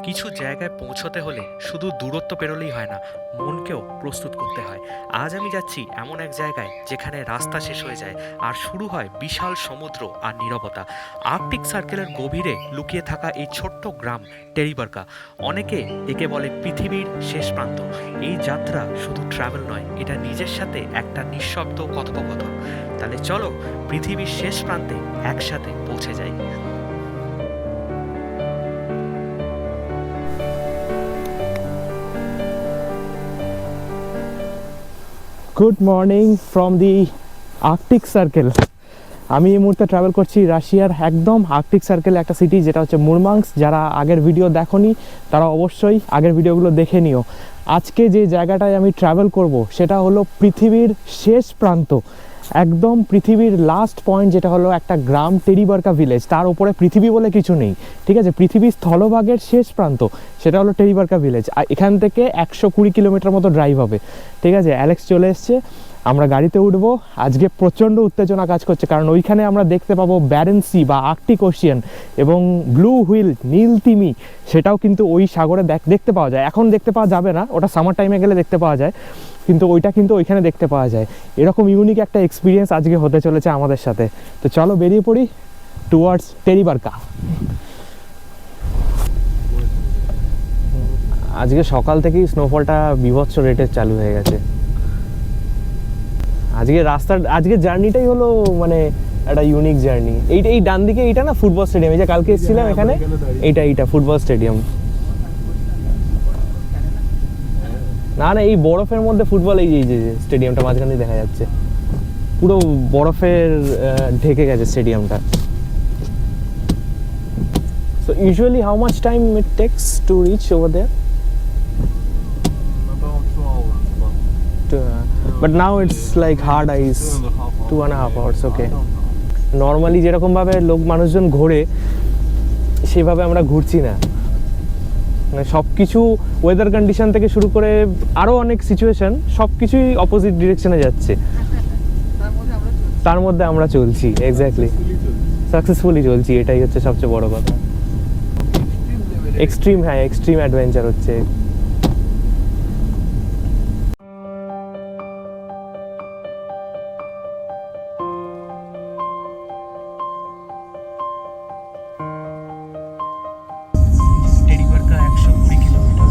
কিছু জায়গায় পৌঁছতে হলে শুধু দূরত্ব পেরোলেই হয় না, মনকেও প্রস্তুত করতে হয়। আজ আমি যাচ্ছি এমন এক জায়গায় যেখানে রাস্তা শেষ হয়ে যায় আর শুরু হয় বিশাল সমুদ্র আর নীরবতা। আর্কটিক সার্কেলের গভীরে লুকিয়ে থাকা এই ছোট্ট গ্রাম টেরিবার্কা, অনেকে একে বলে পৃথিবীর শেষ প্রান্ত। এই যাত্রা শুধু ট্রাভেল নয়, এটা নিজের সাথে একটা নিঃশব্দ কথোপকথন। তাহলে চলো পৃথিবীর শেষ প্রান্তে একসাথে পৌঁছে যাই। Good morning from the Arctic circle. আমি এই মুহূর্তে ট্রাভেল করছি রাশিয়ার একদম আর্কটিক সার্কেলে একটা সিটি, যেটা হচ্ছে মুরমাংস্ক। যারা আগের ভিডিও দেখোনি তারা অবশ্যই আগের ভিডিওগুলো দেখে নিও। আজকে যে জায়গাটায় আমি ট্রাভেল করব সেটা হলো পৃথিবীর শেষ প্রান্ত, একদম পৃথিবীর লাস্ট পয়েন্ট, যেটা হলো একটা গ্রাম টেরিবার্কা ভিলেজ। তার উপরে পৃথিবী বলে কিছু নেই, ঠিক আছে? পৃথিবীর স্থলভাগের শেষ প্রান্ত সেটা হলো টেরিবার্কা ভিলেজ। আর এখান থেকে 120 কিলোমিটার মতো ড্রাইভ হবে, ঠিক আছে? অ্যালেক্স চলে এসছে, আমরা গাড়িতে উঠবো। আজকে প্রচণ্ড উত্তেজনা কাজ করছে, কারণ ওইখানে আমরা দেখতে পাবো ব্যারেন সি বা আর্কটিক ওশিয়ান এবং ব্লু হুইল, নীল তিমি, সেটাও কিন্তু ওই সাগরে দেখতে পাওয়া যায়। এখন দেখতে পাওয়া যাবে না, ওটা সামার টাইমে গেলে দেখতে পাওয়া যায়, কিন্তু ওইটা কিন্তু ওইখানে দেখতে পাওয়া যায়। এরকম ইউনিক একটা এক্সপিরিয়েন্স আজকে হতে চলেছে আমাদের সাথে। তো চলো বেরিয়ে পড়ি টুয়ার্ডস টেরিবার্কা। আজকে সকাল থেকেই স্নোফলটা বিভৎস রেটে চালু হয়ে গেছে। আজকের জার্নিটাই হলো মানে একটা ইউনিক জার্নি। এই ডান দিকে এইটা না ফুটবল স্টেডিয়াম, এই যে কালকে এসেছিলাম এখানে, এইটা ফুটবল স্টেডিয়াম। না এই বরফের মধ্যে ফুটবল, এই যে স্টেডিয়ামটা মাঝখানে দেখা যাচ্ছে, পুরো বরফের ঢেকে গেছে স্টেডিয়ামটা। So usually how much time it takes to reach over there? About 2 hours. But now it's like hard ice. 2.5 hours, okay. Normally যেরকমভাবে মানুষজন ঘোরে সেভাবে আমরা ঘুরছি না। মানে সব কিছু ওয়েদার কন্ডিশন থেকে শুরু করে আরও অনেক সিচুয়েশন, সব কিছুই অপোজিট ডিরেকশনে যাচ্ছে, তার মধ্যে আমরা চলছি। এক্স্যাক্টলি, সাকসেসফুলি চলছি, এটাই হচ্ছে সবচেয়ে বড় কথা। এক্সট্রিম, হ্যাঁ এক্সট্রিম অ্যাডভেঞ্চার হচ্ছে। টেরিবার্কা 120 কিলোমিটার।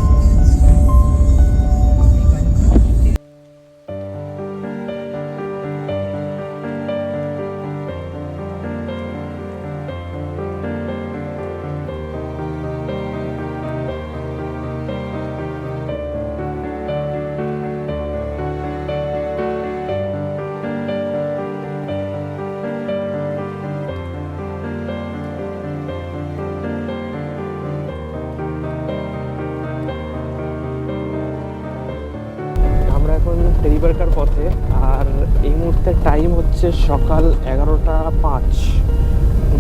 আমরা এখন টেরিবার্কার পথে, আর এই মুহূর্তে টাইম হচ্ছে সকাল 11:05।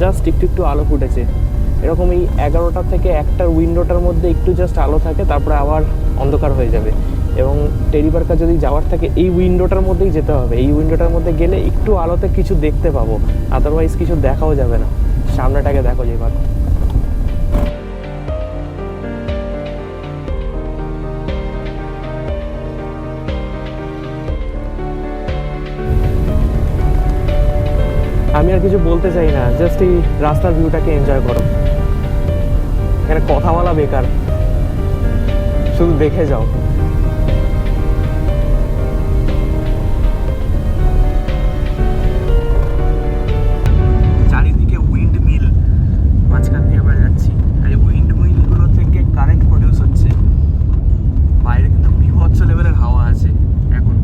জাস্ট একটু আলো ফুটেছে। এরকম এই 11টা থেকে 1টার উইন্ডোটার মধ্যে একটু জাস্ট আলো থাকে, তারপরে আবার অন্ধকার হয়ে যাবে। এবং টেরিবার্কা যদি যাওয়ার থাকে এই উইন্ডোটার মধ্যেই যেতে হবে। এই উইন্ডোটার মধ্যে গেলে একটু আলোতে কিছু দেখতে পাবো, আদারওয়াইজ কিছু দেখাও যাবে না। সামনেটাকে দেখো যেবার। আমি আর কিছু বলতে চাই না, জাস্ট এই রাস্তার ভিউটাকে এনজয় করো। এখানে কথা বলা বেকার, শুধু দেখে যাও। চারিদিকে উইন্ড মিল, মাঝখান দিয়ে আমরা যাচ্ছি, আর এই উইন্ড মিলগুলো থেকে কারেন্ট প্রডিউস হচ্ছে। বাইরে কিন্তু বিভৎস লেভেলের হাওয়া আছে এখন।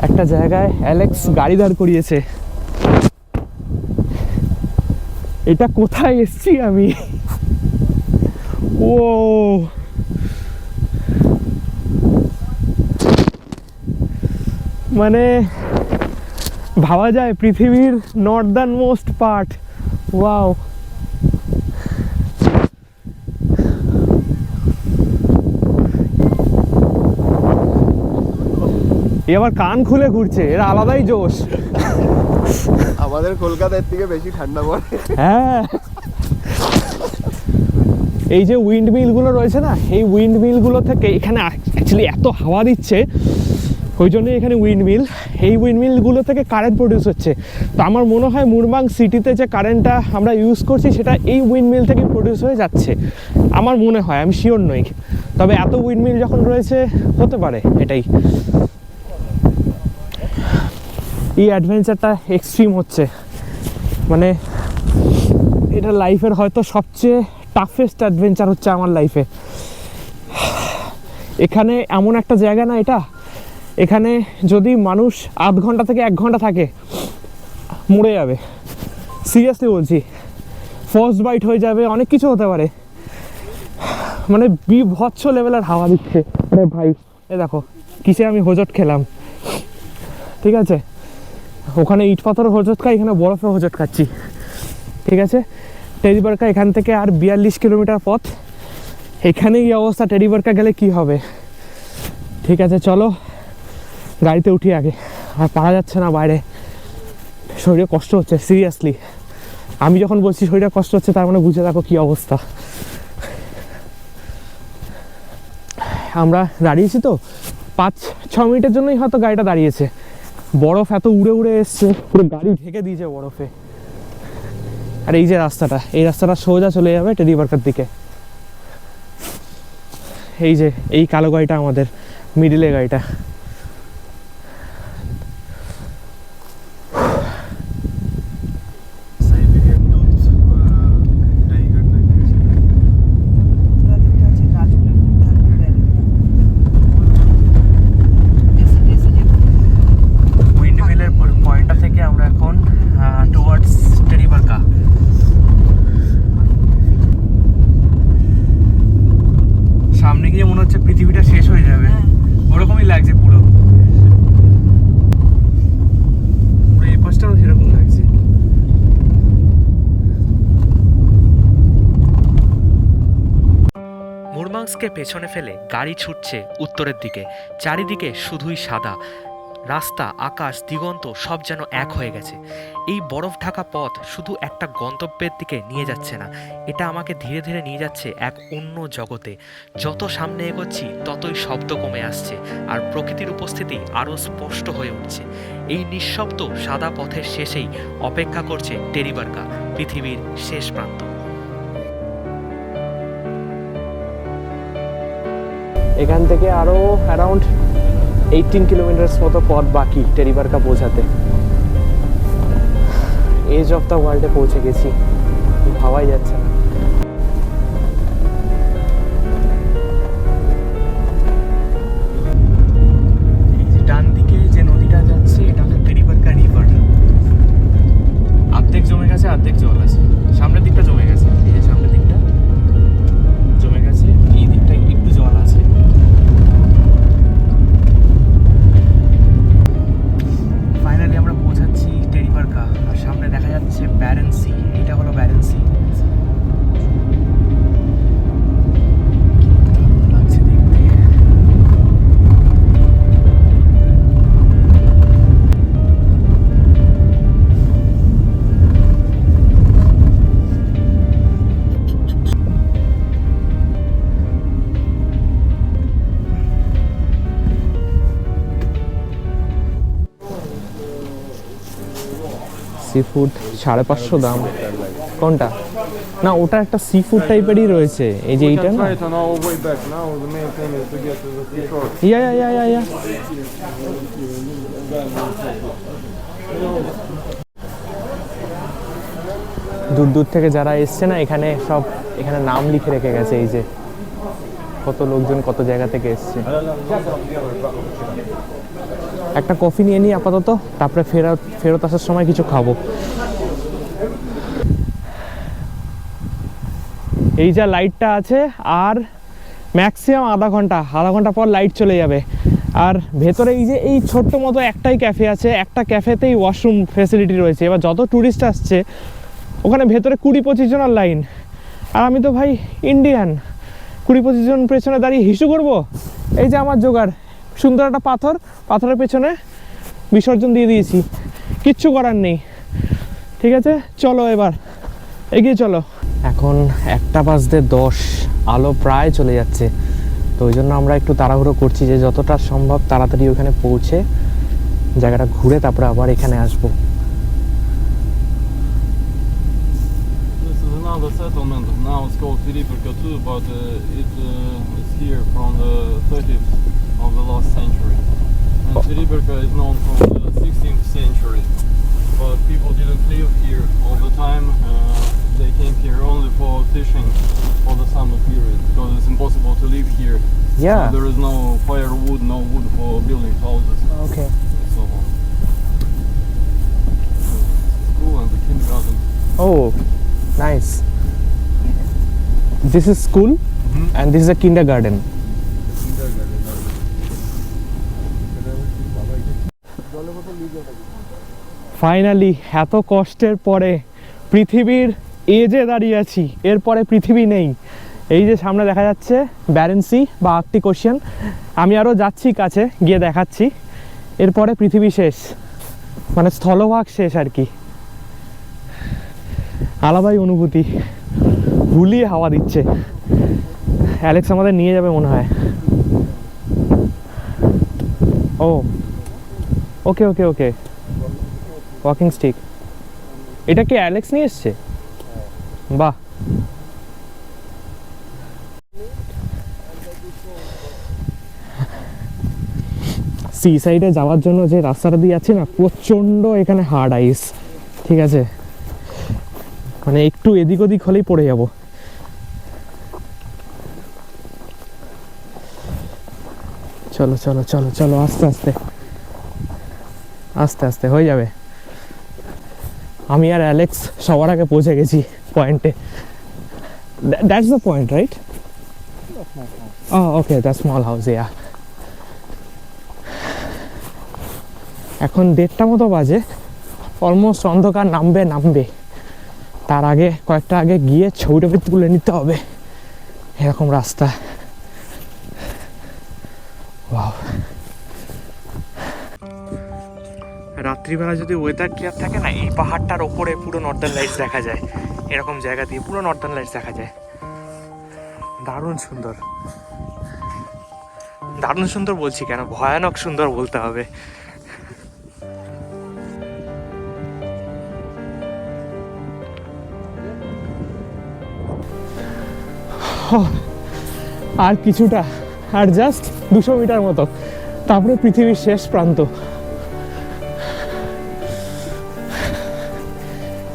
একটা জায়গায় অ্যালেক্স গাড়ি দাঁড় করিয়েছে। এটা কোথায় এসছি আমি? ও মানে ভাবা যায় পৃথিবীর নর্দার্ন মোস্ট পার্ট। ওয়াও, এ আবার কান খুলে ঘুরছে, এরা আলাদাই জোশ। আমাদের কলকাতার থেকে বেশি ঠান্ডা পড়ে। হ্যাঁ, এই যে উইন্ড মিলগুলো রয়েছে না, এই উইন্ড মিলগুলো থেকে এখানে অ্যাকচুয়ালি এত হাওয়া দিচ্ছে, ওই জন্যই এখানে উইন্ড মিল। এই উইন্ড মিলগুলো থেকে কারেন্ট প্রডিউস হচ্ছে। তো আমার মনে হয় মুরমাং সিটিতে যে কারেন্টটা আমরা ইউজ করছি সেটা এই উইন্ড মিল থেকে প্রডিউস হয়ে যাচ্ছে, আমার মনে হয়, আমি শিওর নই। তবে এত উইন্ড মিল যখন রয়েছে হতে পারে এটাই। এই অ্যাডভেঞ্চারটা এক্সট্রিম হচ্ছে, মানে এটা লাইফের হয়তো সবচেয়ে টাফেস্ট অ্যাডভেঞ্চার হচ্ছে আমার লাইফে। এখানে এমন একটা জায়গা না এটা, এখানে যদি মানুষ আধ ঘন্টা থেকে 1 ঘন্টা থাকে মরে যাবে, সিরিয়াসলি বলছি। ফার্স্ট বাইট হয়ে যাবে, অনেক কিছু হতে পারে, মানে বিভৎস লেভেলের হাওয়া দিচ্ছে। আরে ভাই এ দেখো কিসে আমি হোঁচট খেলাম, ঠিক আছে? ওখানে ইট পাথরের হোঁচট খাই, এখানে বরফের হোঁচট খাচ্ছি, ঠিক আছে? টেরিবারকা এখান থেকে আর 42 কিলোমিটার পথ। এখানে এই অবস্থা, টেরিবারকা গেলে কি হবে? ঠিক আছে চলো গাড়িতে উঠি আগে, আর পারা যাচ্ছে না বাইরে, শরীরে কষ্ট হচ্ছে সিরিয়াসলি। আমি যখন বলছি শরীরে কষ্ট হচ্ছে তার মানে বুঝে দেখো কি অবস্থা। আমরা দাঁড়িয়েছি তো 5-6 মিনিটের জন্যই হয়তো গাড়িটা দাঁড়িয়েছে, বরফ এত উড়ে উড়ে এসছে, পুরো গাড়ি ঢেকে দিয়েছে বরফে। আর এই যে রাস্তাটা, এই রাস্তাটা সোজা চলে যাবে টেরিবারকার দিকে। এই যে এই কালো গাড়িটা আমাদের মিডিলে গাড়িটা। উইন্ডমিলের পয়েন্টটা থেকে আমরা এখন টুয়ার্ডস টেরিবারকা। সামনে গিয়ে মনে হচ্ছে পৃথিবীটা শেষ হয়ে যাবে, ওরকমই লাগছে পুরো। পুরো এই পাশটাও সেরকম লাগছে। মুরমাংসকে পেছনে ফেলে গাড়ি ছুটছে উত্তরের দিকে। চারিদিকে শুধুই সাদা রাস্তা, আকাশ, দিগন্ত সব যেন এক হয়ে গেছে। এই বরফ ঢাকা পথ শুধু একটা গন্তব্যের দিকে নিয়ে যাচ্ছে না, এটা আমাকে ধীরে ধীরে নিয়ে যাচ্ছে এক অন্য জগতে। যত সামনে এগোচ্ছি ততই শব্দ কমে আসছে, আর প্রকৃতির উপস্থিতি আরও স্পষ্ট হয়ে উঠছে। এই নিঃশব্দ সাদা পথের শেষেই অপেক্ষা করছে টেরিবারকা, পৃথিবীর শেষ প্রান্ত। এখান থেকে আরো অ্যারাউন্ড 18 কিলোমিটার মতো পথ বাকি টেরিবারকা পৌঁছাতে। এজ অফ দ্য ওয়ার্ল্ডে পৌঁছে গেছি, ভাবাই যাচ্ছে না। এই যে ডান দিকে যে নদীটা যাচ্ছে এটা হচ্ছে টেরিবারকা রিভার। অর্ধেক জমে গেছে, অর্ধেক জল আছে। সামনের দিকটা জমে গেছে, এই যে সামনের দিকটা জমে গেছে, এই দিকটা একটু জল আছে। ফাইনালি আমরা পৌঁছাচ্ছি টেরিবারকা, আর সামনে দেখা যাচ্ছে ব্যারেন সি। এটা হলো ব্যারেন সি। দারুণ লাগছে দেখতে। সি ফুড 550 দাম। কোনটা? না ওটা একটা সি ফুড টাইপেরই রয়েছে, এই যে এইটা না। Try it on our way back now. The main thing is to get to the seashore. ইয়া দূর দূর থেকে যারা এসছে না এখানে, সব এখানে নাম লিখে রেখে গেছে। এই যে কত লোকজন কত জায়গা থেকে এসছে। একটা কফি নিয়ে নিই আপাতত, তারপরে ফেরত আসার সময় কিছু খাবো। এই যা লাইটটা আছে, আর ম্যাক্সিমাম আধা ঘন্টা পর লাইট চলে যাবে। আর ভেতরে এই যে এই ছোট্ট মতো একটাই ক্যাফে আছে, একটা ক্যাফেতেই ওয়াশরুম ফেসিলিটি রয়েছে। এবার যত ট্যুরিস্ট আসছে ওখানে ভেতরে 20-25 জনের লাইন, আর আমি তো ভাই ইন্ডিয়ান, 20-25 জন পেছনে দাঁড়িয়ে হিসু করবো? এই যে আমার জোগাড়, সুন্দর একটা পাথর, পাথরের পেছনে বিসর্জন দিয়ে দিয়েছি, কিচ্ছু করার নেই। ঠিক আছে, চলো এবার এগিয়ে চলো। এখন 1:10, আলো প্রায় চলে যাচ্ছে, তো ওই জন্য আমরা একটু তাড়াহুড়ো করছি যে যতটা সম্ভব তাড়াতাড়ি ওখানে পৌঁছে জায়গাটা ঘুরে তারপরে আবার এখানে আসবো। This is another settlement. Now it's called Filiberka too, but it's here from the 30th of the last century. And Filiberka is known from the 16th century, but people didn't live here all the time. They came here only for fishing for the summer period because it's impossible to live here. Yeah. There is no firewood, no wood for building houses. Okay. So school and the kindergarten. Oh, nice. This is school and this is a kindergarten. Finally এত কষ্টের পরে পৃথিবীর এজে দাঁড়িয়ে আছি, এরপরে পৃথিবী নেই। এই যে সামনে দেখা যাচ্ছে ব্যারেন সি বা আর্কটিক ওশিয়ান, আমি আরও যাচ্ছি কাছে গিয়ে দেখাচ্ছি। এরপরে পৃথিবী শেষ, মানে স্থলভাগ শেষ আর কি। আলাদাই অনুভূতি, হুলিয়ে হাওয়া দিচ্ছে। অ্যালেক্স আমাদের নিয়ে যাবে মনে হয়। ও ওকে ওকে ওকে, ওয়াকিং স্টিক। এটা কি অ্যালেক্স নিয়ে এসছে? বাহ। সি সাইডে যাওয়ার জন্য যে রাস্তাটা দিয়ে যাচ্ছে না, প্রচণ্ড এখানে হার্ড আইস। ঠিক আছে, মানে একটু এদিক ওদিক হলেই পড়ে যাব। চলো চলো চলো চলো, আস্তে আস্তে আস্তে আস্তে হয়ে যাবে। আমি আর অ্যালেক্স সবার আগে পৌঁছে গেছি পয়েন্টে। That's the point, right? Okay, the small house, yeah. এখন 1:30 মতো বাজে, অলমোস্ট অন্ধকার নামবে। তার আগে কয়েকটা আগে গিয়ে ছবিটা তুলে নিতে হবে। এরকম রাস্তা, ওয়াও। রাত্রিবেলা যদি ওয়েদার ক্লিয়ার থাকে না, এই পাহাড়টার ওপরে পুরো নর্দার্ন লাইটস দেখা যায়। এরকম জায়গা দিয়ে পুরো নর্দার্ন লাইটস দেখা যায়। দারুণ সুন্দর, দারুণ সুন্দর বলছি কেন, ভয়ানক সুন্দর বলতে হবে। আর কিছুটা, আর জাস্ট 200 মিটার মতো, তারপরে পৃথিবীর শেষ প্রান্ত।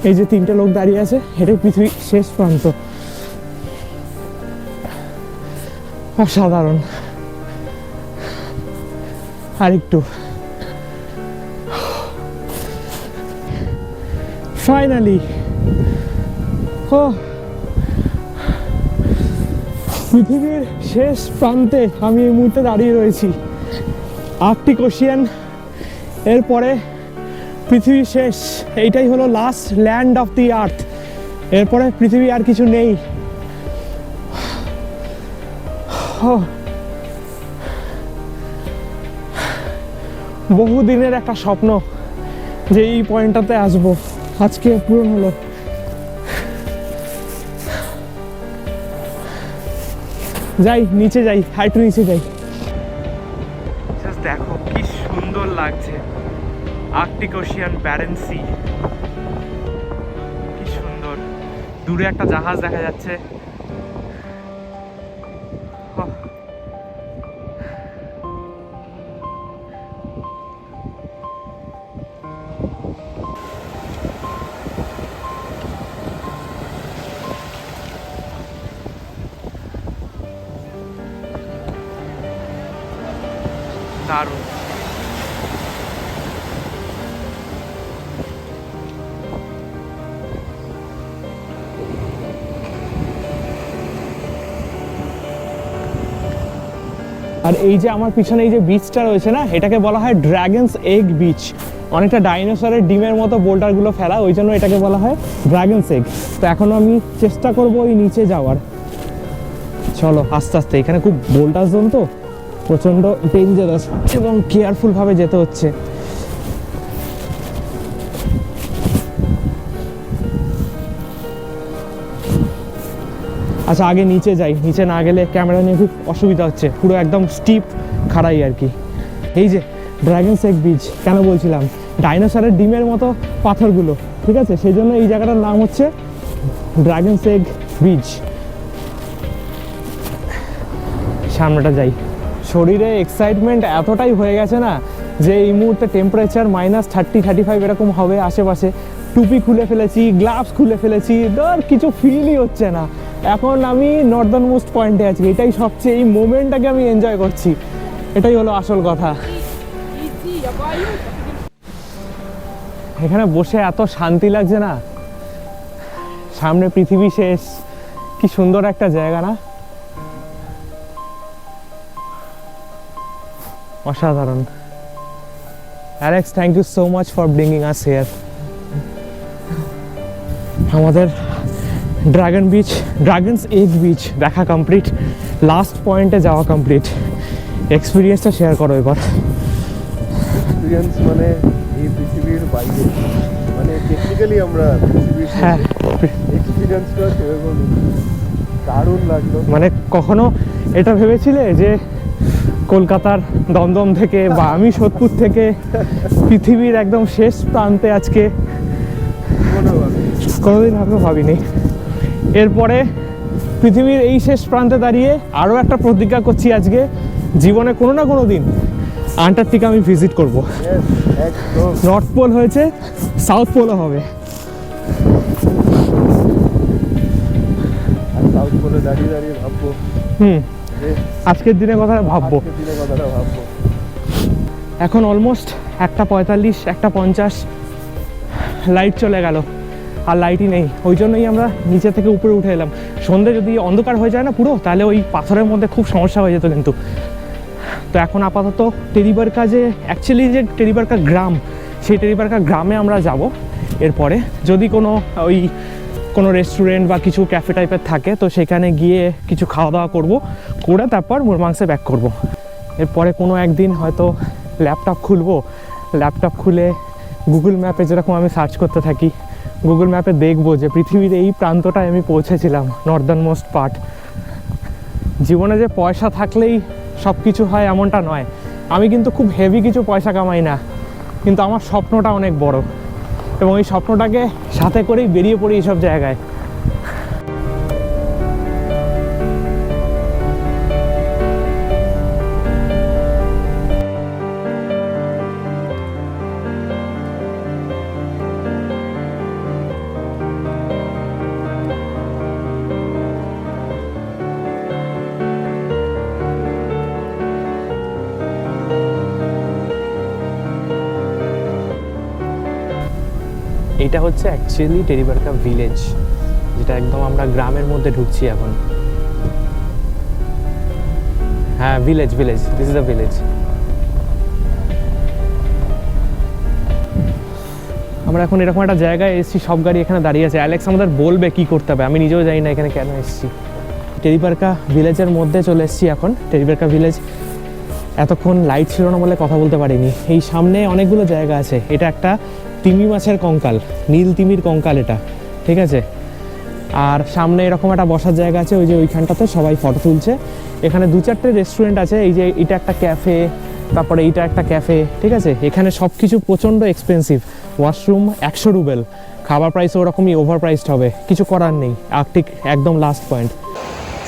এই যে 3টে লোক দাঁড়িয়ে আছে, এটাই পৃথিবীর শেষ প্রান্ত। অসাধারণ। আর একটু, ফাইনালি। পৃথিবীর শেষ প্রান্তে আমি এই মুহূর্তে দাঁড়িয়ে রয়েছি, আর্কটিক ওশিয়ান। এরপরে পৃথিবী শেষ, এইটাই হলো লাস্ট ল্যান্ড অফ দি আর্থ। এরপরে পৃথিবী আর কিছু নেই। বহুদিনের একটা স্বপ্ন যে এই পয়েন্টটাতে আসবো, আজকে পূরণ হলো। যাই নিচে যাই, হাইটু নিচে যাই। জাস্ট দেখো কি সুন্দর লাগছে, আর্কটিক ওশিয়ান, ব্যারেন সি, কি সুন্দর। দূরে একটা জাহাজ দেখা যাচ্ছে। দারুণ। আর এই যে আমার পিছনে এই যে বিচটা রয়েছে না, এটাকে বলা হয় ড্রাগনস এগ বিচ। অনেকটা ডাইনোসরের ডিমের মতো বোল্ডারগুলো ফেলা, ওই জন্য এটাকে বলা হয় ড্রাগনস এগ। তো এখন আমি চেষ্টা করব ওই নিচে যাওয়ার। চলো আস্তে আস্তে, এখানে খুব বোল্ডার জোন তো প্রচণ্ড ডেঞ্জারাস এবং কেয়ারফুলভাবে যেতে হচ্ছে। আচ্ছা আগে নিচে যাই, নিচে না গেলে ক্যামেরা নিয়ে খুব অসুবিধা হচ্ছে, পুরো একদম স্টিপ খাড়াই আর কি। এই যে ড্রাগনস এগ বিচ, কেন বলছিলাম ডাইনোসরের ডিমের মতো পাথরগুলো, ঠিক আছে, সেই জন্য এই জায়গাটার নাম হচ্ছে ড্রাগনস এগ বিচ। সামনেটা যাই। শরীরে এক্সাইটমেন্ট এতটাই হয়ে গেছে না যে এই মুহূর্তে টেম্পারেচার -30-35 এরকম হবে আশেপাশে। টুপি খুলে ফেলেছি, গ্লাভস খুলে ফেলেছি, ধর কিছু ফিলই হচ্ছে না। এখন আমি নর্দার্ন মোস্ট পয়েন্টে আছি, এটাই সবচেয়ে, এই মোমেন্টটাকে আমি এনজয় করছি, এটাই হলো আসল কথা। এখানে বসে এত শান্তি লাগছে না, সামনে পৃথিবী শেষ, কি সুন্দর একটা জায়গা না, অসাধারণ। Alex, thank you so much for bringing us here. আমাদের ড্রাগনস এগ বিচ দেখা কমপ্লিট, লাস্ট পয়েন্টে যাওয়া কমপ্লিট। এক্সপিরিয়েন্সটা শেয়ার করো এবার। এক্সপিরিয়েন্স মানে এই পৃথিবীর বাইরে, মানে টেকনিক্যালি আমরা পৃথিবীর হ্যাঁ, এক্সপিরিয়েন্সটা সেরকম দারুণ লাগলো। মানে কখনো এটা ভেবেছিলে যে কলকাতার দমদম থেকে বা আমি সোদপুর থেকে পৃথিবীর একদম শেষ প্রান্তে আজকে? কোনোদিন ভাবিনি। এরপরে পৃথিবীর এই শেষ প্রান্তে দাঁড়িয়ে আরও একটা প্রতিজ্ঞা করছি আজকে, জীবনে কোনো না কোনো দিন আন্টার্কটিকা আমি ভিজিট করব। নর্থ পোল হয়েছে, সাউথ পোলও হবে। সাউথ পোলে দাঁড়িয়ে দাঁড়িয়ে ভাববো, আজকের দিনের কথা ভাববো। এখন অলমোস্ট 1:45, 1:50, লাইট চলে গেল, আর লাইটই নেই। ওই জন্যই আমরা নিচে থেকে উপরে উঠে এলাম। সন্ধে যদি অন্ধকার হয়ে যায় না পুরো, তাহলে ওই পাথরের মধ্যে খুব সমস্যা হয়ে যেত কিন্তু। তো এখন আপাতত টেরিবারকা, যে অ্যাকচুয়ালি যে টেরিবারকা গ্রাম, সেই টেরিবারকা গ্রামে আমরা যাব। এরপরে যদি কোনো রেস্টুরেন্ট বা কিছু ক্যাফে টাইপের থাকে তো সেখানে গিয়ে কিছু খাওয়া দাওয়া করবো, করে তারপর মুরমাংসে ব্যাক করব। এরপরে কোনো একদিন হয়তো ল্যাপটপ খুলবো, ল্যাপটপ খুলে গুগল ম্যাপে যেরকম আমি সার্চ করতে থাকি, গুগল ম্যাপে দেখবো যে পৃথিবীর এই প্রান্তটায় আমি পৌঁছেছিলাম, নর্দার্ন মোস্ট পার্ট। জীবনে যে পয়সা থাকলেই সব কিছু হয় এমনটা নয়। আমি কিন্তু খুব হেভি কিছু পয়সা কামাই না, কিন্তু আমার স্বপ্নটা অনেক বড়, এবং এই স্বপ্নটাকে সাথে করেই বেরিয়ে পড়ি এইসব জায়গায়। এটা হচ্ছে অ্যাকচুয়ালি টেরিবারকা ভিলেজ, যেটা একদম আমরা গ্রামের মধ্যে ঢুকছি এখন। হ্যাঁ, village, this is the village. আমরা এখন এরকম একটা জায়গায় এসেছি, সব গাড়ি এখানে দাঁড়িয়ে আছে। অ্যালেক্স আমাদের বলবে কি করতে হবে, আমি নিজেও জানি না এখানে কেন এসেছি। টেরিবারকা ভিলেজের মধ্যে চলে এসেছি এখন। টেরিবারকা ভিলেজ এতক্ষণ লাইট ছিল না বলে কথা বলতে পারিনি। এই সামনে অনেকগুলো জায়গা আছে, এটা একটা তিমি মাছের কঙ্কাল, নীল তিমির কঙ্কাল এটা, ঠিক আছে। আর সামনে এরকম একটা বসার জায়গা আছে, ওই যে ওইখানটাতে সবাই ফটো তুলছে। এখানে 2-4টে রেস্টুরেন্ট আছে, এই যে এটা একটা ক্যাফে, তারপরে এইটা একটা ক্যাফে, ঠিক আছে। এখানে সব কিছু প্রচণ্ড এক্সপেন্সিভ, ওয়াশরুম 100 রুবেল, খাবার প্রাইস ওরকমই ওভার প্রাইসড হবে, কিছু করার নেই। আর্কটিক একদম লাস্ট পয়েন্ট।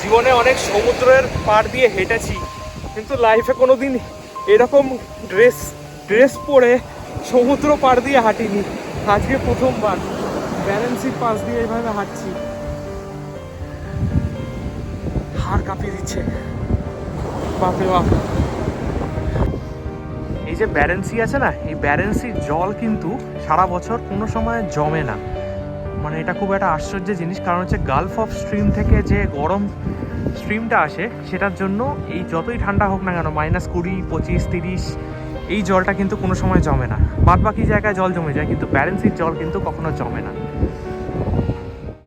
জীবনে অনেক সমুদ্রের পাড় দিয়ে হেঁটেছি, কিন্তু লাইফে কোনো দিন এরকম ড্রেস পরে সমুদ্র পাড় দিয়ে হাঁটিনি। আজকে প্রথমবার ব্যালেন্সির পাশ দিয়ে এইভাবে হাঁটছি, হাড় কাঁপিয়ে দিচ্ছে, বাপরে বাপ। এই যে ব্যারেন্সি আছে না, এই ব্যারেন্সির জল কিন্তু সারা বছর কোনো সময় জমে না। মানে এটা খুব একটা আশ্চর্যের জিনিস, কারণ হচ্ছে গালফ অফ স্ট্রিম থেকে যে গরম স্ট্রিমটা আসে, সেটার জন্য এই যতই ঠান্ডা হোক না কেন, -20, 25, 30, এই জলটা কিন্তু কোনো সময় জমে না। বাদ বাকি জায়গায় জল জমে যায়, কিন্তু ব্যারেন্সির জল কিন্তু কখনো জমে না।